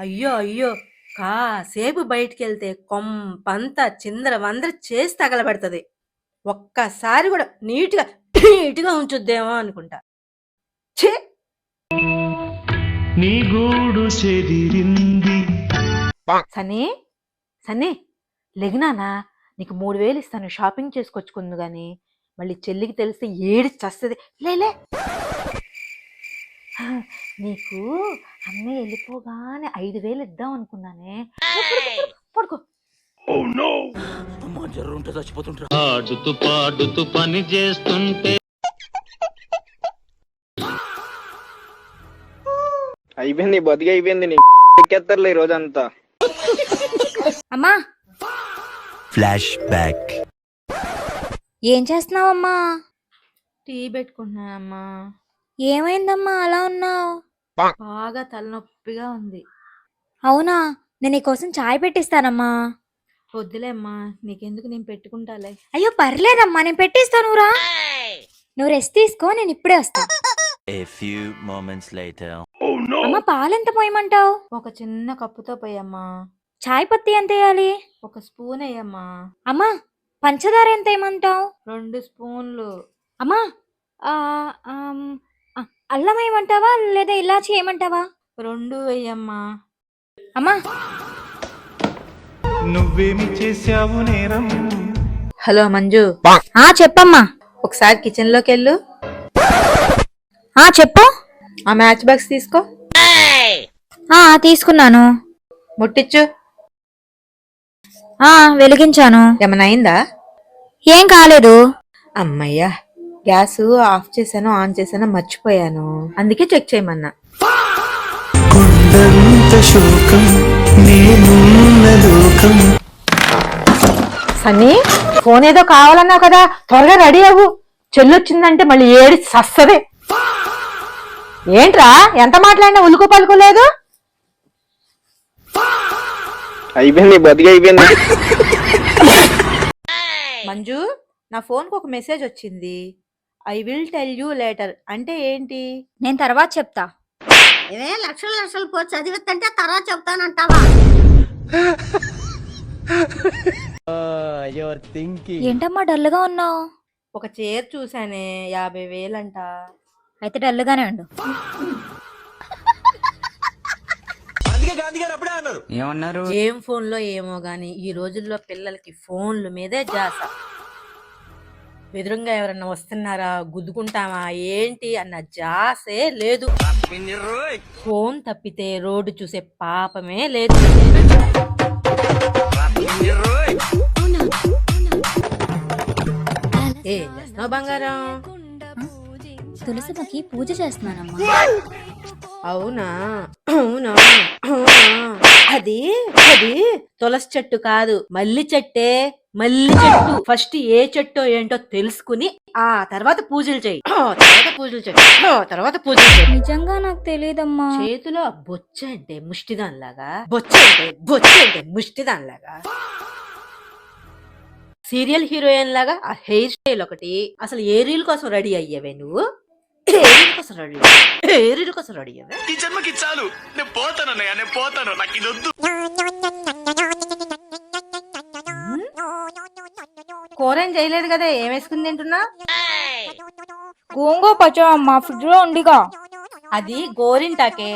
అయ్యో అయ్యో కాసేపు బయటికెళ్తే కొంపంతా చిందర వందర చేసి తగలబెడతది. ఒక్కసారి కూడా నీట్‌గా ఉంచుద్దేమో అనుకుంటా. ఛీ! నీ గూడు చెదిరింది. సన్నీ సన్నీ లెగినానా, నీకు 3000 ఇస్తాను, షాపింగ్ చేసుకొచ్చుకుందు గాని మళ్ళీ చెల్లికి తెలిస్తే ఏడి చస్తది. లేలే, నీకు అన్నయ్య వెళ్ళిపోగానే 5000 ఇద్దాం అనుకున్నానే. పడుకో. పాడుతూ పాడుతూ పని చేస్తుంటే అయిపోయింది, బతికి అయిపోయింది. నీ ఎక్కేస్తారులే ఈ రోజంతా. అమ్మా ఫ్లాష్ బ్యాక్. ఏం చేస్తున్నావమ్మా? టీ పెట్టుకుంటున్నానమ్మా. ఏమైందమ్మా అలా ఉన్నావు? బాగా తలనొప్పిగా ఉంది. అవునా, నేను నీకోసం చాయ్ పెట్టిస్తానమ్మా. వద్దులే అమ్మా, నీకెందుకు, నేను పెట్టుకుంటాలే. అయ్యో పర్లేదమ్మా, నేను పెట్టిస్తాను. నువ్వు రెస్ట్ తీసుకో, నేను ఇప్పుడే వస్తా. A few moments later. అమ్మా పాలెంత పోయమంటావు? ఒక చిన్న కప్పుతో పోయమ్మా. చాయ్ పత్తి ఎంత వేయాలి? ఒక స్పూన్ వేయమ్మా. అమ్మా పంచదార ఎంత వేయమంటావు? 2 స్పూన్లు. అమ్మా ఆ, ఆమ్, ఆ, అల్లం వేయమంటావా లేదా ఇలాచి వేయమంటావా? 2 వేయమ్మా. అమ్మా నువ్వేమి చేశావు నేరం? హలో మంజు, చెప్పమ్మా. ఒకసారి కిచెన్ లోకి వెళ్ళు. చెప్పు. ఆ మ్యాచ్ బాక్స్ తీసుకో. తీసుకున్నాను. ముట్టించు. వెలిగించాను. ఏమన్నా అయిందా? ఏం కాలేదు. అమ్మయ్యా, గ్యాస్ ఆఫ్ చేశాను ఆన్ చేశాను మర్చిపోయాను, అందుకే చెక్ చేయమన్నా. కొండంత శోకం నేనున్న లోకం. సన్నీ, ఫోన్ ఏదో కావాలన్నావు కదా, త్వరగా రెడీ అవ్వు. చెల్లొచ్చిందంటే మళ్ళీ ఏడి సస్తదే. ఏంట్రా ఎంత మాట్లాడినా ఉలుకు పలుకు లేదు? అయిపోయింది, బతికి అయిపోయింది. మంజు, నా ఫోన్ కు ఒక మెసేజ్ వచ్చింది. I will tell you later అంటే ఏంటి? నేను తర్వాత చెప్తా. లక్షలు పోయి చదివిస్తుంటే తర్వాత చెప్తానంటావా? ఏంటమ్మా డల్గా ఉన్నావు? ఒక చీర చూసానే, 50,000 అంట. అయితే డల్గానే ఉండు. ఏమన్నారు? ఏం ఫోన్ లో ఏమో గాని ఈ రోజుల్లో పిల్లలకి ఫోన్లు మీదే జాస. ఎదురుగా ఎవరన్నా వస్తున్నారా, గుద్దుకుంటామా ఏంటి అన్న జాసే లేదు. ఫోన్ తప్పితే రోడ్డు చూసే పాపమే లేదు. ఏం చేస్తున్నావు బంగారం? తులసికి పూజ చేస్తున్నానమ్మా. అవునా అవునా అవునా, అది అది తులసి చెట్టు కాదు, మల్లి చెట్టే. మల్లి చెట్టు. ఫస్ట్ ఏ చెట్టో ఏంటో తెలుసుకుని ఆ తర్వాత పూజలు చెయ్యి. తర్వాత పూజలు చెయ్యి. నిజంగా నాకు తెలియదమ్మా. చేతిలో బొచ్చ అంటే ముష్టిదాన్లాగా సీరియల్ హీరోయిన్ లాగా ఆ హెయిర్ స్టైల్ ఒకటి. అసలు ఏ రీల్ కోసం రెడీ అయ్యావే నువ్వు? ఏ రీల్ కోసం రెడీ అయ్యావే? ఈ జన్మకి చాలు, నేను పోతానన్నయ్య, నేను పోతాను, నాకు ఇది వద్దు. కూర ఏం చేయలేదు కదా, ఏం వేసుకుని తింటున్నా? గోంగూర పచ్చడి అమ్మా, ఫ్రిడ్జ్ లో ఉండిగా. అది గోరింటాకే,